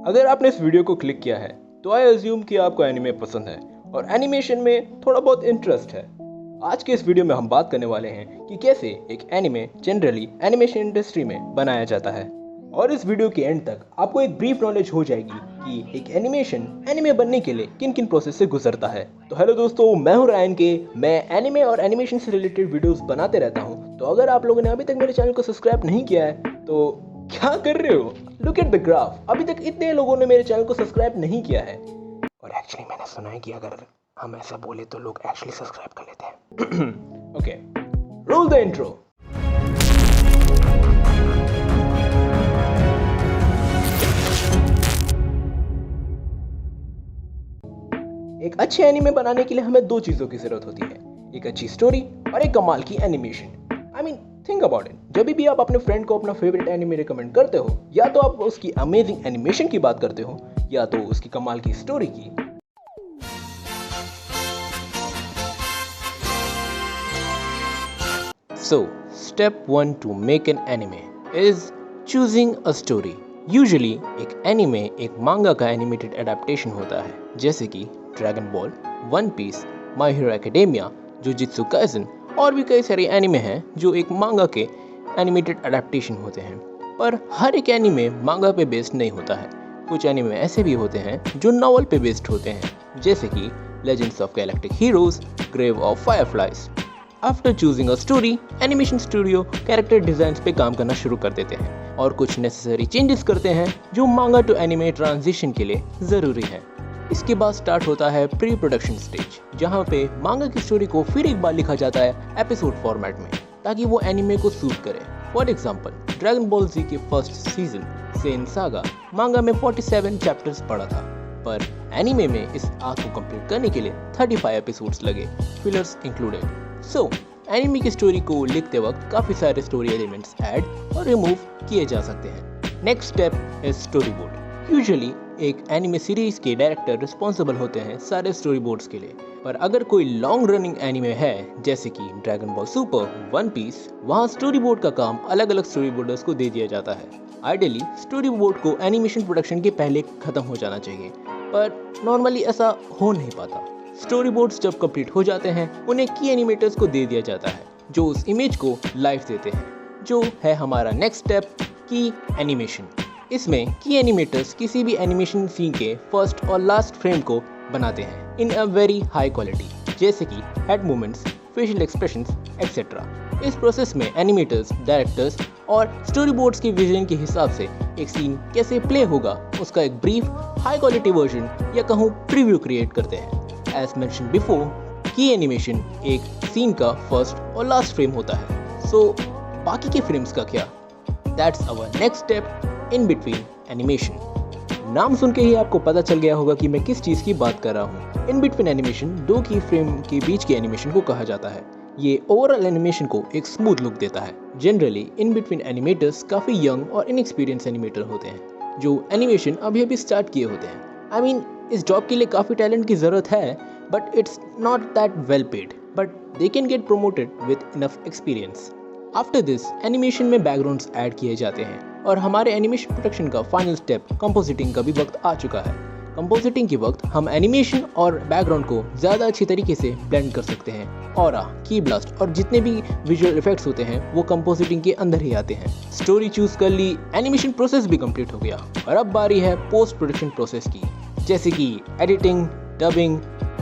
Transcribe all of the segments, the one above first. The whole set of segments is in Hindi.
अगर आपने इस वीडियो को क्लिक किया है तो आई अज्यूम कि आपको एनिमे पसंद है और एनिमेशन में थोड़ा बहुत इंटरेस्ट है। आज के इस वीडियो में हम बात करने वाले हैं कि कैसे एक एनिमे जनरली एनिमेशन इंडस्ट्री में बनाया जाता है, और इस वीडियो के एंड तक आपको एक ब्रीफ नॉलेज हो जाएगी कि एक एनिमेशन एनिमे बनने के लिए किन किन प्रोसेस से गुजरता है। तो हेलो दोस्तों, मैं हूं रायन के। मैं एनिमे और एनिमेशन से रिलेटेड वीडियोस बनाते रहता हूं, तो अगर आप लोगों ने अभी तक मेरे चैनल को सब्सक्राइब नहीं किया है तो क्या कर रहे हो? लुक एट द ग्राफ, अभी तक इतने लोगों ने मेरे चैनल को सब्सक्राइब नहीं किया है। और एक्चुअली मैंने सुना है कि अगर हम ऐसा बोले तो लोग एक्चुअली सब्सक्राइब कर लेते हैं। Okay, roll the intro. एक अच्छे एनिमे बनाने के लिए हमें दो चीजों की जरूरत होती है, एक अच्छी स्टोरी और एक कमाल की animation. I mean think about it, जब भी आप अपने फ्रेंड को अपना फेवरेट एनिमे रिकमेंड करते हो, या तो आप उसकी अमेजिंग एनिमेशन की बात करते हो या तो उसकी कमाल की स्टोरी की। So, step 1 to make an anime is choosing a story. Usually, एक एनिमे एक मांगा का एनिमेटेड एडेप्टेशन होता है, जैसे कि ड्रैगन बॉल, वन पीस, माई हीरो एकेडेमिया, जुजुत्सु काइसेन और भी कई सारे एनिमे हैं जो एक मांगा के एनिमेटेड एडेप्टेशन होते हैं। पर हर एक एनिमे मांगा पे बेस्ड नहीं होता है। कुछ एनिमे ऐसे भी होते हैं जो नॉवल पे बेस्ड होते हैं, जैसे कि Legends of Galactic Heroes, Grave of Fireflies. After choosing a story, animation studio character design पे काम करना शुरू कर देते हैं और कुछ नेसेसरी चेंजेस करते हैं जो मांगा टू एनिमे ट्रांजिशन के लिए ज़रूरी है। इसके बाद स्टार्ट होता है प्री प्रोडक्शन स्टेज, जहाँ पे मांगा की स्टोरी को फिर एक बार लिखा जाता है एपिसोड फॉर्मेट में, ताकि वो एनिमे को सूट करे। फॉर एग्जाम्पल, ड्रैगन बॉल जी के फर्स्ट सीजन सेन सागा मांगा में 47 चैप्टर्स पड़ा था, पर एनिमे में इस आर्क को कंप्लीट करने के लिए 35 एपिसोड्स लगे, फिलर्स इंक्लूडेड। सो एनिमे की स्टोरी को लिखते वक्त काफ़ी सारे स्टोरी एलिमेंट्स ऐड और रिमूव किए जा सकते हैं। Next step is story board. Usually एक एनिमे सीरीज के डायरेक्टर रिस्पॉन्सिबल होते हैं सारे स्टोरी बोर्ड्स के लिए, पर अगर कोई लॉन्ग रनिंग एनिमे है जैसे कि Dragon Ball Super, One Piece, वहाँ स्टोरी बोर्ड का काम अलग अलग स्टोरी बोर्डर्स को दे दिया जाता है। आइडियली स्टोरी बोर्ड को एनिमेशन प्रोडक्शन के पहले खत्म हो जाना चाहिए, पर नॉर्मली ऐसा हो नहीं पाता। स्टोरी बोर्ड्स जब कंप्लीट हो जाते हैं, उन्हें की एनिमेटर्स को दे दिया जाता है जो उस इमेज को लाइफ देते हैं, जो है हमारा नेक्स्ट स्टेप, की एनिमेशन। इसमें की एनिमेटर्स किसी भी एनिमेशन सीन के फर्स्ट और लास्ट फ्रेम को बनाते हैं इन अ वेरी हाई क्वालिटी, जैसे कि head movements, facial expressions etcetera. इस प्रोसेस में एनिमेटर्स, डायरेक्टर्स और स्टोरी बोर्ड्स के विजन के हिसाब से एक सीन कैसे प्ले होगा उसका एक ब्रीफ हाई क्वालिटी वर्जन या कहूँ प्रीव्यू क्रिएट करते हैं। As mentioned before, की एनिमेशन एक सीन का फर्स्ट और लास्ट फ्रेम होता है। सो बाकी के फ्रेम्स का क्या? That's our next step in between animation. नाम सुन के ही आपको पता चल गया होगा कि मैं किस चीज़ की बात कर रहा हूँ। इन बिटवीन एनिमेशन दो की फ्रेम के बीच के एनिमेशन को कहा जाता है। ये ओवरऑल एनिमेशन को एक स्मूथ लुक देता है। जनरली इन बिटवीन एनिमेटर्स काफ़ी यंग और इनएक्सपीरियंस एनिमेटर होते हैं जो एनिमेशन अभी अभी स्टार्ट किए होते हैं। आई मीन इस जॉब के लिए काफ़ी टैलेंट की ज़रूरत है, but it's not that well paid, but they can get promoted with enough experience. After this animation में बैकग्राउंड्स ऐड किए जाते हैं और हमारे एनिमेशन प्रोडक्शन का फाइनल स्टेप कंपोजिटिंग का भी वक्त आ चुका है। कंपोजिटिंग के वक्त हम एनिमेशन और बैकग्राउंड को ज़्यादा अच्छी तरीके से ब्लेंड कर सकते हैं। ऑरा, की ब्लास्ट और जितने भी विजुअल इफेक्ट्स होते हैं वो कंपोजिटिंग के अंदर ही आते हैं। स्टोरी चूज कर ली, एनिमेशन प्रोसेस भी कंप्लीट हो गया, और अब बारी है पोस्ट प्रोडक्शन प्रोसेस की, जैसे कि एडिटिंग, डबिंग।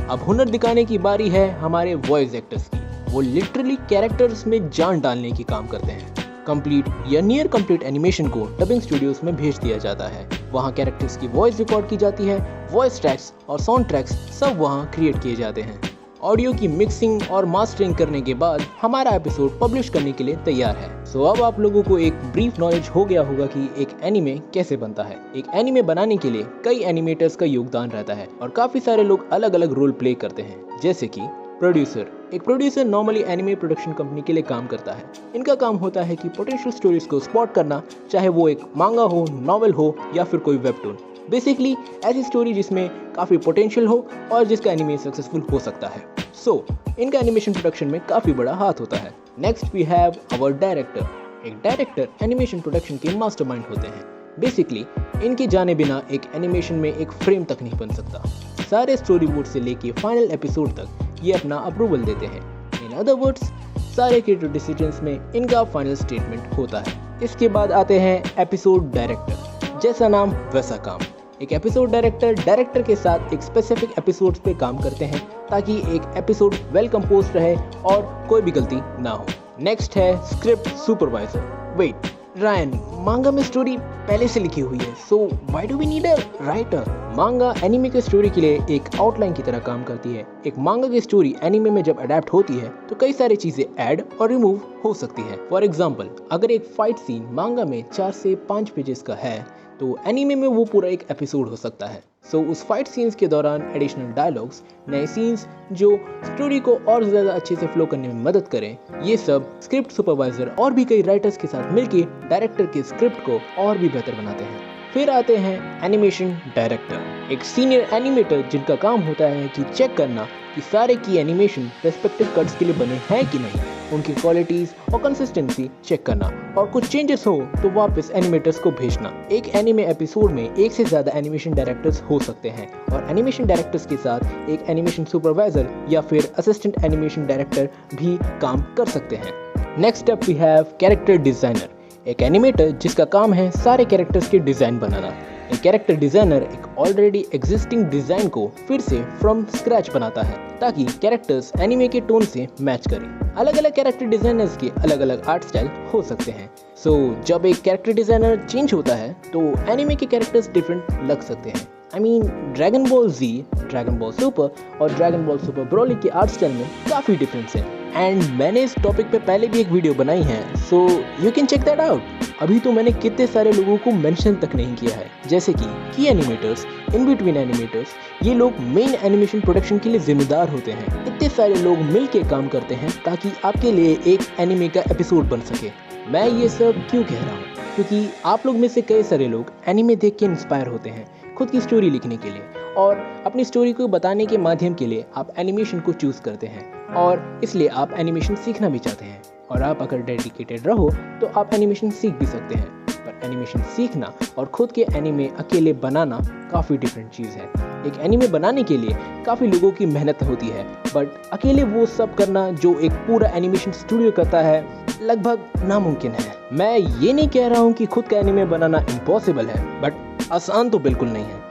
अब हुनर दिखाने की बारी है हमारे वॉइस एक्टर्स की। वो लिटरली कैरेक्टर्स में जान डालने की काम करते हैं। कंप्लीट या नियर कंप्लीट एनिमेशन को डबिंग स्टूडियोज में भेज दिया जाता है। वहाँ कैरेक्टर्स की वॉइस रिकॉर्ड की जाती है, वॉइस ट्रैक्स और साउंड ट्रैक्स सब वहाँ क्रिएट किए जाते हैं। ऑडियो की मिक्सिंग और मास्टरिंग करने के बाद हमारा एपिसोड पब्लिश करने के लिए तैयार है। सो अब आप लोगों को एक ब्रीफ नॉलेज हो गया होगा कि एक एनिमे कैसे बनता है। एक एनिमे बनाने के लिए कई एनिमेटर्स का योगदान रहता है और काफ़ी सारे लोग अलग अलग रोल प्ले करते हैं, जैसे कि प्रोड्यूसर। एक producer normally anime production company के लिए काम करता है। इनका काम होता है कि पोटेंशियल स्टोरीज को स्पॉट करना, चाहे वो एक मांगा हो, नॉवेल हो या फिर कोई वेबटून। बेसिकली ऐसी स्टोरी जिसमें काफ़ी पोटेंशियल हो और जिसका एनिमे सक्सेसफुल हो सकता है। सो इनका एनिमेशन प्रोडक्शन में काफ़ी बड़ा हाथ होता है। Next we have our director. एक डायरेक्टर एनिमेशन प्रोडक्शन के मास्टरमाइंड होते हैं। बेसिकली इनके जाने बिना एक एनिमेशन में एक फ्रेम तक नहीं बन सकता। सारे स्टोरी बोर्ड से लेके फाइनल एपिसोड तक ये अपना अप्रूवल देते हैं। इन अदर वर्ड्स, सारे क्रिएटिव डिसीजंस में इनका फाइनल स्टेटमेंट होता है। इसके बाद आते हैं एपिसोड डायरेक्टर। जैसा नाम वैसा काम। एक एपिसोड डायरेक्टर के साथ एक स्पेसिफिक एपिसोड्स पे काम करते हैं ताकि एक एपिसोड वेल कंपोज रहे और कोई भी गलती ना हो। नेक्स्ट है स्क्रिप्ट सुपरवाइजर। वेट, रायन, मांगा में स्टोरी पहले से लिखी हुई है, so why do we need a writer? Manga anime की स्टोरी के लिए एक आउटलाइन की तरह काम करती है। एक मांगा की स्टोरी एनीमे में जब अडेप्ट होती है तो कई सारी चीजें ऐड और रिमूव हो सकती है। फॉर एग्जाम्पल, अगर एक फाइट सीन मांगा में 4 से 5 पेजेस का है तो एनीमे में वो पूरा एक एपिसोड हो सकता है। सो उस फाइट सीन्स के दौरान एडिशनल डायलॉग्स, नए सीन्स जो स्टोरी को और ज़्यादा अच्छे से फ्लो करने में मदद करें, ये सब स्क्रिप्ट सुपरवाइजर और भी कई राइटर्स के साथ मिलकर डायरेक्टर के स्क्रिप्ट को और भी बेहतर बनाते हैं। फिर आते हैं एनिमेशन डायरेक्टर, एक सीनियर एनिमेटर जिनका काम होता है कि चेक करना कि सारे की एनिमेशन रेस्पेक्टिव कट्स के लिए बने हैं कि नहीं, उनकी क्वालिटीज और कंसिस्टेंसी चेक करना और कुछ चेंजेस हो तो वापस एनिमेटर्स को भेजना। एक एनिमे एपिसोड में एक से ज़्यादा एनिमेशन डायरेक्टर्स हो सकते हैं और एनिमेशन डायरेक्टर्स के साथ एक एनिमेशन सुपरवाइजर या फिर असिस्टेंट एनिमेशन डायरेक्टर भी काम कर सकते हैं। Next up we have character designer, एक एनिमेटर जिसका काम है सारे कैरेक्टर्स के डिज़ाइन बनाना। एक कैरेक्टर डिज़ाइनर एक ऑलरेडी एग्जिस्टिंग डिज़ाइन को फिर से फ्रॉम स्क्रैच बनाता है ताकि कैरेक्टर्स एनिमे के टोन से मैच करें। अलग अलग कैरेक्टर डिज़ाइनर्स के अलग अलग आर्ट स्टाइल हो सकते हैं। सो जब एक कैरेक्टर डिज़ाइनर चेंज होता है तो एनिमे के कैरेक्टर्स डिफरेंट लग सकते हैं। I mean Dragon Ball Z, Dragon Ball Super और ड्रैगन बॉल सुपर ब्रोली के आर्ट स्टाइल में काफ़ी डिफरेंस है एंड मैंने इस टॉपिक पे पहले भी एक वीडियो बनाई है, so you can check that out. अभी तो मैंने कितने सारे लोगों को मेंशन तक नहीं किया है, जैसे कि की एनिमेटर्स, इन बिटवीन एनिमेटर्स, ये लोग मेन एनिमेशन प्रोडक्शन के लिए जिम्मेदार होते हैं। इतने सारे लोग मिल के काम करते हैं ताकि आपके लिए एक एनिमे का एपिसोड बन सके। मैं ये सब क्यों कह रहा हूँ? क्योंकि आप लोग में से कई सारे लोग एनिमे देख के इंस्पायर होते हैं खुद की स्टोरी लिखने के लिए, और अपनी स्टोरी को बताने के माध्यम के लिए आप एनिमेशन को चूज़ करते हैं और इसलिए आप एनिमेशन सीखना भी चाहते हैं। और आप अगर डेडिकेटेड रहो तो आप एनिमेशन सीख भी सकते हैं। पर एनिमेशन सीखना और खुद के एनिमे अकेले बनाना काफ़ी डिफरेंट चीज़ है। एक एनिमे बनाने के लिए काफ़ी लोगों की मेहनत होती है, बट अकेले वो सब करना जो एक पूरा एनिमेशन स्टूडियो करता है लगभग नामुमकिन है। मैं ये नहीं कह रहा हूँ कि खुद का एनिमे बनाना इम्पॉसिबल है, बट आसान तो बिल्कुल नहीं है।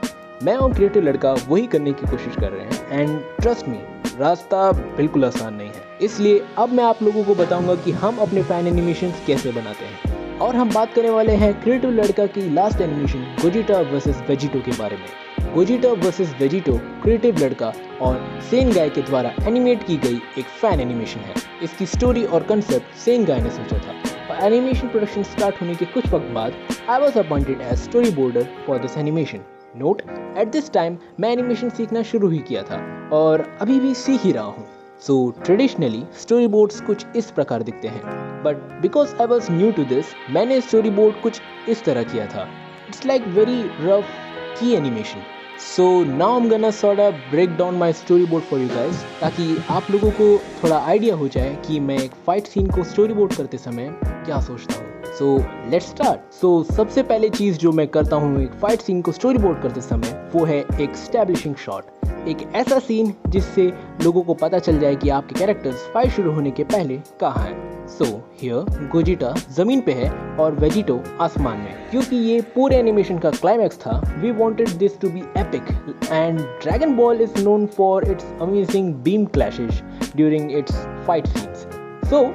मैं और क्रिएटिव लड़का वही करने की कोशिश कर रहे हैं एंड ट्रस्ट मी, रास्ता बिल्कुल आसान नहीं है। इसलिए अब मैं आप लोगों को बताऊंगा कि हम अपने फैन एनिमेशन कैसे बनाते हैं। और हम बात करने वाले हैं क्रिएटिव लड़का की लास्ट एनिमेशन गोजिटा वर्सेस वेजिटो के बारे में। गोजिटा वर्सेस वेजिटो क्रिएटिव लड़का और सेन गाय के द्वारा एनिमेट की गई एक फैन एनिमेशन है। इसकी स्टोरी और कंसेप्ट सेन गाय ने सोचा था और एनिमेशन प्रोडक्शन स्टार्ट होने के कुछ वक्त बाद I was appointed as story boarder for this animation. Note, at this time मैं एनिमेशन सीखना शुरू ही किया था और अभी भी सीख ही रहा हूँ। सो ट्रेडिशनली स्टोरी बोर्ड्स कुछ इस प्रकार दिखते हैं, but because I was new to this, मैंने स्टोरी बोर्ड कुछ इस तरह किया था। इट्स लाइक वेरी रफ की animation. So now I am gonna sort of break down my story board for you guys, ताकि आप लोगों को थोड़ा आइडिया हो जाए कि मैं एक फाइट सीन को स्टोरी बोर्ड करते समय क्या सोचता हूँ। So let's start. सो सबसे पहले चीज़ जो मैं करता हूँ एक फाइट सीन को स्टोरी बोर्ड करते समय वो है एक स्टैब्लिशिंग शॉट, एक ऐसा सीन जिससे लोगों को पता चल जाए कि आपके कैरेक्टर्स फाइट शुरू होने के पहले कहाँ हैं। सो हियर गोजिटा जमीन पे है और वेजिटो आसमान में। क्योंकि ये पूरे एनिमेशन का क्लाइमैक्स था, we wanted this to be epic and Dragon Ball is known for its amazing beam clashes during its fight scenes. So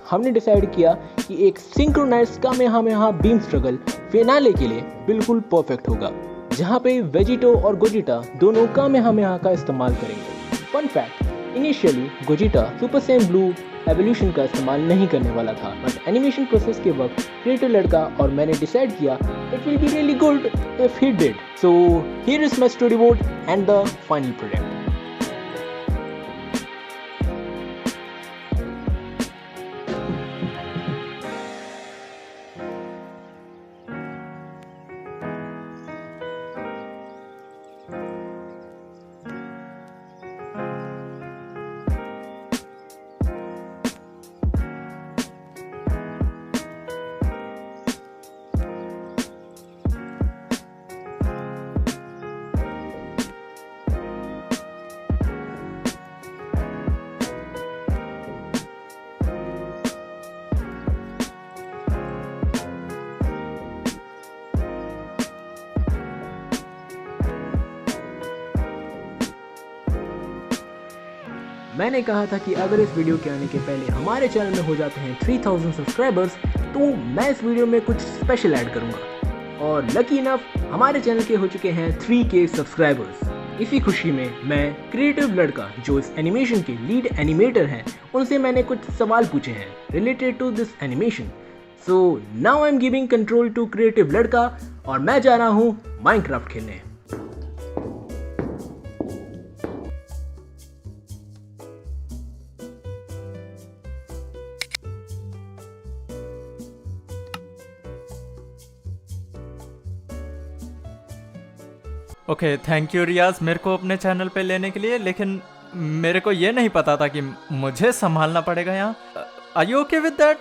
हमने डिसाइड किया कि एक synchronised Kamehameha beam struggle finale के लिए बिल्कुल परफेक्ट होगा, जहाँ पे वेजिटो और गोजिटा दोनों कामेहामेहा का इस्तेमाल करेंगे। Fun fact, initially Gogeta super Saiyan blue evolution का इस्तेमाल नहीं करने वाला था, बट एनिमेशन प्रोसेस के वक्त क्रिएटिव लड़का और मैंने डिसाइड किया it will be really good if he did. So here is my story board and the final product. मैंने कहा था कि अगर इस वीडियो के आने के पहले हमारे चैनल में हो जाते हैं 3000 सब्सक्राइबर्स तो मैं इस वीडियो में कुछ स्पेशल ऐड करूंगा। और लकी इनफ हमारे चैनल के हो चुके हैं 3K सब्सक्राइबर्स। इसी खुशी में मैं क्रिएटिव लड़का जो इस एनिमेशन के लीड एनिमेटर हैं उनसे मैंने कुछ सवाल पूछे हैं related to this animation. So now I am giving control to creative लड़का और मैं जा रहा हूँ माइनक्राफ्ट खेलने। ओके, थैंक यू रियाज मेरे को अपने चैनल पे लेने के लिए, लेकिन मेरे को ये नहीं पता था कि मुझे संभालना पड़ेगा यहाँ। Are you okay with that?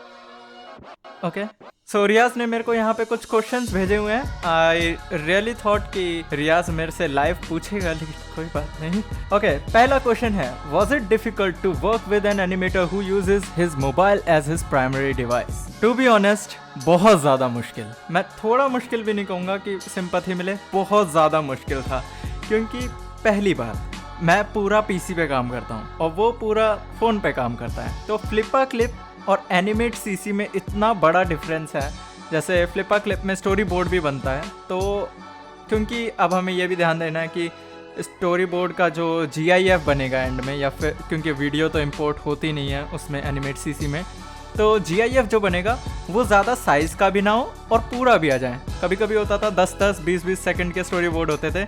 Okay, so Riyaz ने मेरे को यहाँ पे कुछ क्वेश्चंस भेजे हुए हैं। आई रियली थॉट कि रियाज मेरे से लाइव पूछेगा, लेकिन कोई बात नहीं। ओके, पहला क्वेश्चन है, was it difficult to work with an animator who uses his mobile as his primary device? To be honest, बहुत ज़्यादा मुश्किल। मैं थोड़ा मुश्किल भी नहीं कहूँगा कि सिंपैथी मिले, बहुत ज़्यादा मुश्किल था। क्योंकि पहली बार मैं पूरा पीसी पे काम करता हूँ और वो पूरा फ़ोन पे काम करता है, तो फ्लिपा क्लिप और एनिमेट सीसी में इतना बड़ा डिफरेंस है। जैसे फ्लिपा क्लिप में स्टोरी बोर्ड भी बनता है, तो क्योंकि अब हमें ये भी ध्यान देना है कि स्टोरी बोर्ड का जो GIF बनेगा एंड में, या फिर क्योंकि वीडियो तो इंपोर्ट होती नहीं है उसमें एनिमेट सीसी में, तो GIF जो बनेगा वो ज़्यादा साइज़ का भी ना हो और पूरा भी आ जाए। कभी कभी होता था 10-10, 20-20 सेकंड के स्टोरी बोर्ड होते थे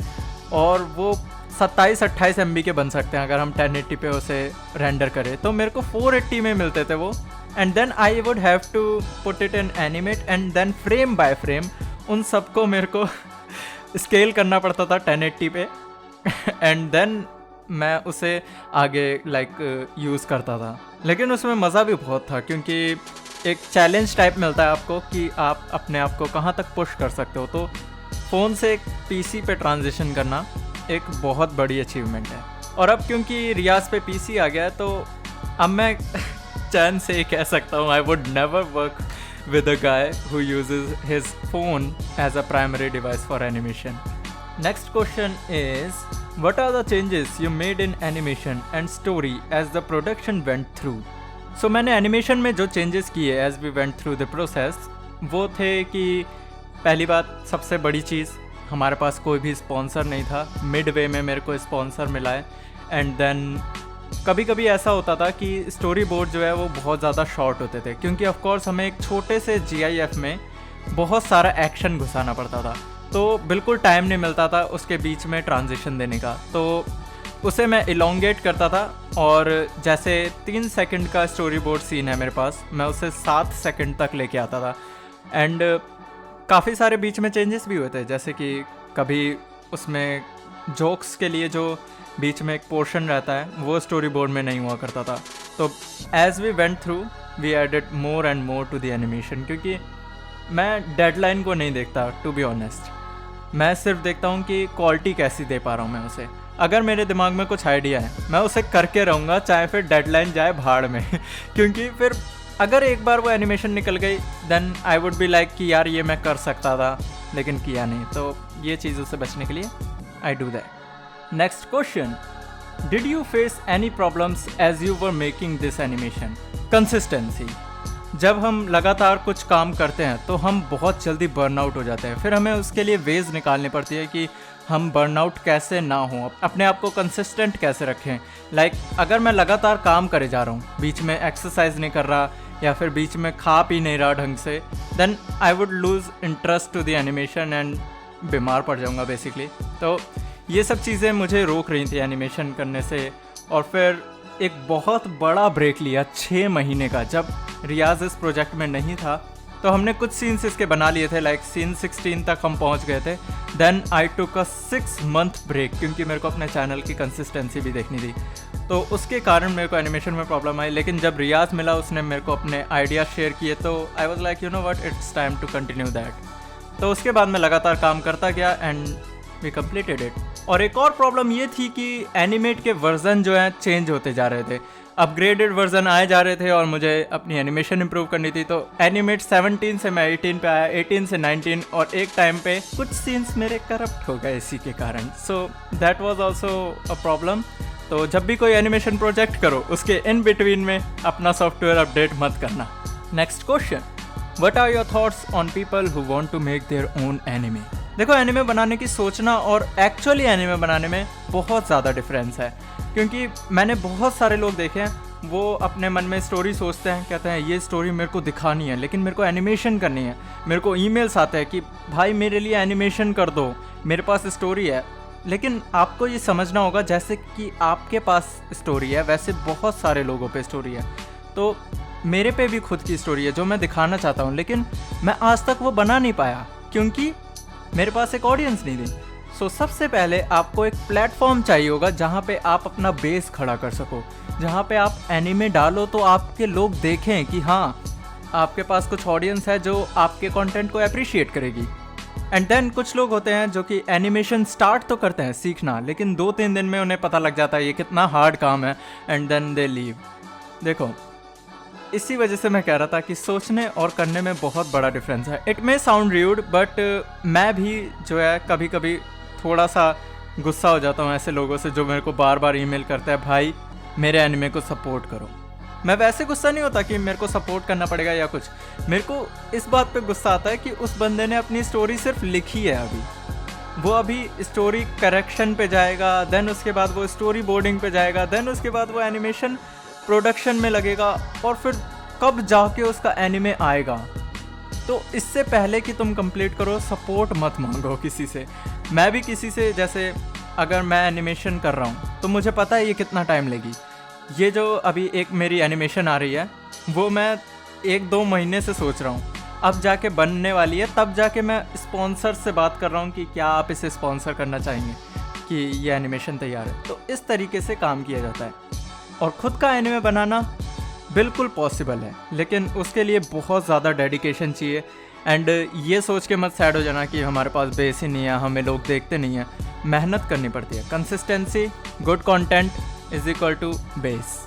और वो 27-28 MB के बन सकते हैं अगर हम 1080 पे उसे रेंडर करें। तो मेरे को 480 में मिलते थे वो, and then I would have to put it in animate and then frame by frame उन सबको मेरे को स्केल करना पड़ता था 1080 पे एंड देन मैं उसे आगे यूज़ करता था। लेकिन उसमें मज़ा भी बहुत था क्योंकि एक चैलेंज टाइप मिलता है आपको कि आप अपने आप को कहाँ तक पुश कर सकते हो। तो फ़ोन से एक पीसी पे ट्रांजिशन करना एक बहुत बड़ी अचीवमेंट है। और अब क्योंकि रियाज पे पीसी आ गया है तो अब मैं चैन से कह सकता हूँ I would never work with a guy who uses his phone as a primary device for animation. Next question is, what are the changes you made in animation and story as the production went through? So मैंने animation में जो changes किए as we went through the process वो थे कि पहली बात, सबसे बड़ी चीज़, हमारे पास कोई भी स्पॉन्सर नहीं था। मिडवे में मेरे को स्पॉन्सर मिला है। एंड देन कभी कभी ऐसा होता था कि स्टोरी बोर्ड जो है वो बहुत ज़्यादा शॉर्ट होते थे क्योंकि ऑफ कोर्स हमें एक छोटे से GIF में बहुत सारा एक्शन घुसाना पड़ता था, तो बिल्कुल टाइम नहीं मिलता था उसके बीच में ट्रांजिशन देने का। तो उसे मैं इलोंगेट करता था और जैसे 3 सेकंड का स्टोरी बोर्ड सीन है मेरे पास, मैं उसे 7 सेकंड तक लेके आता था। एंड काफ़ी सारे बीच में चेंजेस भी हुए थे, जैसे कि कभी उसमें जोक्स के लिए जो बीच में एक पोर्शन रहता है वो स्टोरी बोर्ड में नहीं हुआ करता था। तो as we went through we added more and more to the animation, क्योंकि मैं डेडलाइन को नहीं देखता टू बी ऑनेस्ट। मैं सिर्फ देखता हूँ कि क्वालिटी कैसी दे पा रहा हूँ मैं उसे। अगर मेरे दिमाग में कुछ आइडिया है मैं उसे करके रहूँगा, चाहे फिर डेडलाइन जाए भाड़ में क्योंकि फिर अगर एक बार वो एनिमेशन निकल गई then I would be like कि यार ये मैं कर सकता था लेकिन किया नहीं। तो ये चीज़ों से बचने के लिए I do that. Next question, did you face any problems as you were making this animation? Consistency. जब हम लगातार कुछ काम करते हैं तो हम बहुत जल्दी बर्नआउट हो जाते हैं, फिर हमें उसके लिए वेज निकालनी पड़ती है कि हम बर्नआउट कैसे ना हो, अपने आप को कंसिस्टेंट कैसे रखें। अगर मैं लगातार काम करे जा रहा हूँ, बीच में एक्सरसाइज नहीं कर रहा या फिर बीच में खा पी नहीं रहा ढंग से, then I would lose interest to the animation and बीमार पड़ जाऊँगा बेसिकली। तो ये सब चीज़ें मुझे रोक रही थी एनिमेशन करने से। और फिर एक बहुत बड़ा ब्रेक लिया 6 महीने का। जब रियाज इस प्रोजेक्ट में नहीं था तो हमने कुछ सीन्स इसके बना लिए थे, सीन 16 तक हम पहुंच गए थे। Then I took a 6 month break क्योंकि मेरे को अपने चैनल की कंसिस्टेंसी भी देखनी थी। तो उसके कारण मेरे को एनिमेशन में प्रॉब्लम आई। लेकिन जब रियाज मिला उसने मेरे को अपने आइडिया शेयर किए तो I was like you know what, it's time to continue that. तो उसके बाद मैं लगातार काम करता गया एंड वी कम्प्लीटेड इट। और एक और प्रॉब्लम ये थी कि एनिमेट के वर्जन जो है चेंज होते जा रहे थे, अपग्रेडेड वर्जन आए जा रहे थे और मुझे अपनी एनिमेशन इंप्रूव करनी थी। तो एनिमेट 17 से मैं 18 पे आया, 18 से 19, और एक टाइम पे कुछ सीन्स मेरे करप्ट हो गए इसी के कारण। So that was also a problem. तो जब भी कोई एनिमेशन प्रोजेक्ट करो उसके इन बिटवीन में अपना सॉफ्टवेयर अपडेट मत करना। Next question, what are your thoughts on people who want to make their own anime? देखो, एनिमे बनाने की सोचना और एक्चुअली एनिमे बनाने में बहुत ज़्यादा डिफरेंस है, क्योंकि मैंने बहुत सारे लोग देखे हैं, वो अपने मन में स्टोरी सोचते हैं, कहते हैं ये स्टोरी मेरे को दिखानी है लेकिन मेरे को एनिमेशन करनी है। मेरे को ईमेल्स आते हैं कि भाई मेरे लिए एनिमेशन कर दो, मेरे पास स्टोरी है। लेकिन आपको ये समझना होगा, जैसे कि आपके पास स्टोरी है वैसे बहुत सारे लोगों पे स्टोरी है। तो मेरे पे भी खुद की स्टोरी है जो मैं दिखाना चाहता हूँ, लेकिन मैं आज तक वो बना नहीं पाया क्योंकि मेरे पास एक ऑडियंस नहीं थी। सो सबसे पहले आपको एक प्लेटफॉर्म चाहिए होगा जहाँ पे आप अपना बेस खड़ा कर सको, जहाँ पे आप एनिमे डालो तो आपके लोग देखें कि हाँ आपके पास कुछ ऑडियंस है जो आपके कंटेंट को अप्रिशिएट करेगी। एंड देन कुछ लोग होते हैं जो कि एनिमेशन स्टार्ट तो करते हैं सीखना, लेकिन 2-3 दिन में उन्हें पता लग जाता है ये कितना हार्ड काम है, एंड देन दे लीव। देखो, इसी वजह से मैं कह रहा था कि सोचने और करने में बहुत बड़ा डिफरेंस है। It may sound rude, but मैं भी जो है कभी कभी थोड़ा सा गुस्सा हो जाता हूँ ऐसे लोगों से जो मेरे को बार बार ईमेल करता है भाई मेरे एनिमे को सपोर्ट करो। मैं वैसे गुस्सा नहीं होता कि मेरे को सपोर्ट करना पड़ेगा या कुछ, मेरे को इस बात पे गुस्सा आता है कि उस बंदे ने अपनी स्टोरी सिर्फ लिखी है, वो अभी स्टोरी करेक्शन पे जाएगा, देन उसके बाद वो स्टोरी बोर्डिंग पे जाएगा, देन उसके बाद वो एनिमेशन प्रोडक्शन में लगेगा, और फिर कब जाके उसका एनिमे आएगा। तो इससे पहले कि तुम कंप्लीट करो, सपोर्ट मत मांगो किसी से। मैं भी किसी से, जैसे अगर मैं एनिमेशन कर रहा हूँ तो मुझे पता है ये कितना टाइम लेगी। ये जो अभी एक मेरी एनिमेशन आ रही है वो मैं 1-2 महीने से सोच रहा हूँ, अब जाके बनने वाली है, तब जाके मैं स्पॉन्सर से बात कर रहा हूँ कि क्या आप इसे स्पॉन्सर करना चाहेंगे कि ये एनिमेशन तैयार है। तो इस तरीके से काम किया जाता है, और ख़ुद का एनिमे बनाना बिल्कुल पॉसिबल है, लेकिन उसके लिए बहुत ज़्यादा डेडिकेशन चाहिए। एंड ये सोच के मत सैड हो जाना कि हमारे पास बेस ही नहीं है, हमें लोग देखते नहीं हैं। मेहनत करनी पड़ती है, consistency, good content is equal to base.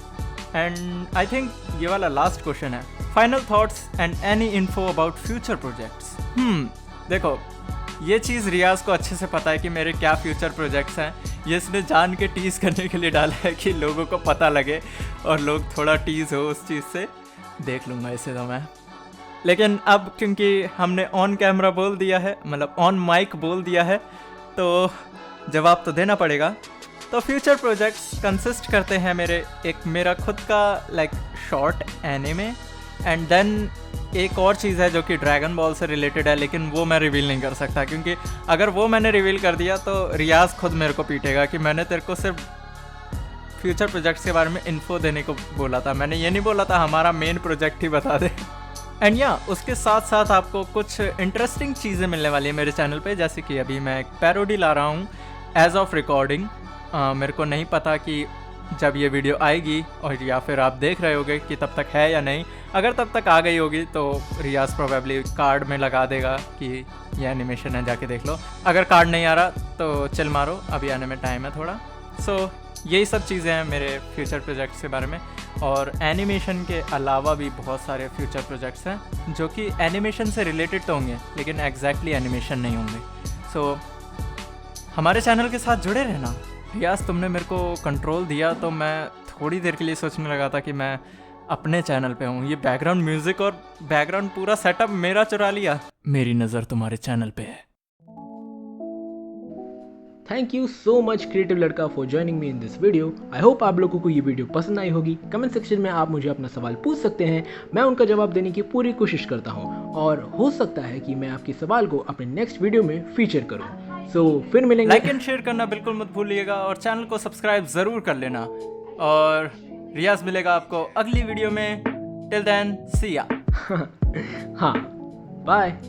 And I think ये वाला लास्ट क्वेश्चन है, final thoughts and any info about future projects. देखो, ये चीज़ रियाज को अच्छे से पता है कि मेरे क्या फ्यूचर प्रोजेक्ट्स हैं। ये इसने जान के टीज़ करने के लिए डाला है कि लोगों को पता लगे और लोग थोड़ा टीज़ हो उस चीज़ से। देख लूँगा इसे तो मैं, लेकिन अब क्योंकि हमने ऑन कैमरा बोल दिया है, मतलब ऑन माइक बोल दिया है, तो जवाब तो देना पड़ेगा। तो फ्यूचर प्रोजेक्ट्स कंसिस्ट करते हैं मेरा खुद का like short anime, and then एक और चीज़ है जो कि ड्रैगन बॉल से रिलेटेड है, लेकिन वो मैं रिवील नहीं कर सकता, क्योंकि अगर वो मैंने रिवील कर दिया तो रियाज खुद मेरे को पीटेगा कि मैंने तेरे को सिर्फ फ्यूचर प्रोजेक्ट्स के बारे में इन्फो देने को बोला था, मैंने ये नहीं बोला था हमारा मेन प्रोजेक्ट ही बता दे। एंड या उसके साथ साथ आपको कुछ इंटरेस्टिंग चीज़ें मिलने वाली है मेरे चैनल पे, जैसे कि अभी मैं एक पैरोडी ला रहा हूँ एज ऑफ रिकॉर्डिंग। मेरे को नहीं पता कि जब ये वीडियो आएगी और या फिर आप देख रहे होगे कि तब तक है या नहीं। अगर तब तक आ गई होगी तो रियाज प्रोबेबली कार्ड में लगा देगा कि ये एनिमेशन है, जाके देख लो। अगर कार्ड नहीं आ रहा तो चिल मारो, अभी आने में टाइम है थोड़ा। सो यही सब चीज़ें हैं मेरे फ्यूचर प्रोजेक्ट्स के बारे में, और एनिमेशन के अलावा भी बहुत सारे फ्यूचर प्रोजेक्ट्स हैं जो कि एनिमेशन से रिलेटेड तो होंगे लेकिन एग्जैक्टली एनिमेशन नहीं होंगे। सो हमारे चैनल के साथ जुड़े रहना। रियाज, तुमने मेरे को कंट्रोल दिया तो मैं थोड़ी देर के लिए सोचने लगा था कि मैं अपने चैनल पे हूँ। ये बैकग्राउंड म्यूज़िक और बैकग्राउंड पूरा सेटअप मेरा चुरा लिया। मेरी नज़र तुम्हारे चैनल पे है। Thank you so much creative लड़का for joining me in this video. I hope आप लोगों को ये वीडियो पसंद आई होगी। कमेंट सेक्शन में आप मुझे अपना सवाल पूछ सकते हैं, मैं उनका जवाब देने की पूरी कोशिश करता हूँ, और हो सकता है कि मैं आपके सवाल को अपने नेक्स्ट वीडियो में फीचर करूँ। सो फिर मिलेंगे। लाइक एंड शेयर करना बिल्कुल मत भूलिएगा, और चैनल को सब्सक्राइब ज़रूर कर लेना। और रियाज मिलेगा आपको अगली वीडियो में। टिल देन सी या। हाँ, बाय।